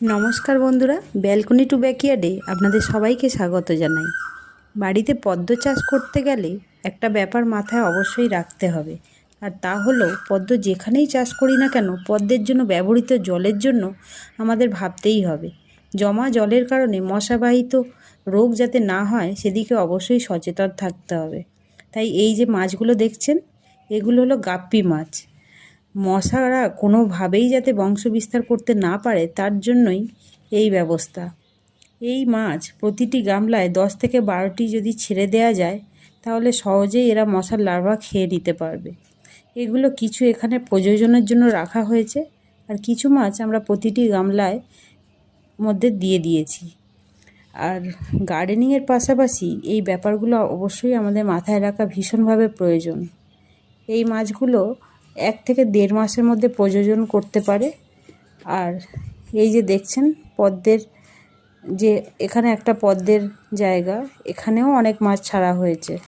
নমস্কার বন্ধুরা, balcony two ব্যাকইয়ার্ডে আপনাদের সবাইকে স্বাগত জানাই। বাড়িতে পদ্ম চাষ করতে গেলে একটা ব্যাপার মাথায় অবশ্যই রাখতে হবে, আর তা হলো পদ্ম যেখানেই চাষ করি না কেন পদ্মের জন্য ব্যবহৃত জলের জন্য আমাদের ভাবতেই হবে। জমা জলের কারণে মশাবাহিত রোগ যাতে না হয় সেদিকে অবশ্যই সচেতন থাকতে হবে। তাই এই যে মাছগুলো দেখছেন, এগুলো হলো গাপ্পি মাছ। মশারা কোনোভাবেই যাতে বংশ বিস্তার করতে না পারে তার জন্যই এই ব্যবস্থা। এই মাছ প্রতিটি গামলায় 10 থেকে 12টি যদি ছেড়ে দেওয়া যায় তাহলে সহজেই এরা মশার লার্ভা খেয়ে নিতে পারবে। এগুলো কিছু এখানে প্রজননের জন্য রাখা হয়েছে, আর কিছু মাছ আমরা প্রতিটি গামলায় মধ্যে দিয়ে দিয়েছি। আর গার্ডেনিংয়ের পাশাপাশি এই ব্যাপারগুলো অবশ্যই আমাদের মাথায় রাখা ভীষণভাবে প্রয়োজন। এই মাছগুলো 1 থেকে 1.5 মাসের মধ্যে প্রজনন করতে পারে। আর এই যে দেখছেন পদ্মের যে এখানে একটা পদ্মের জায়গা, এখানেও অনেক মাছ ছাড়া হয়েছে।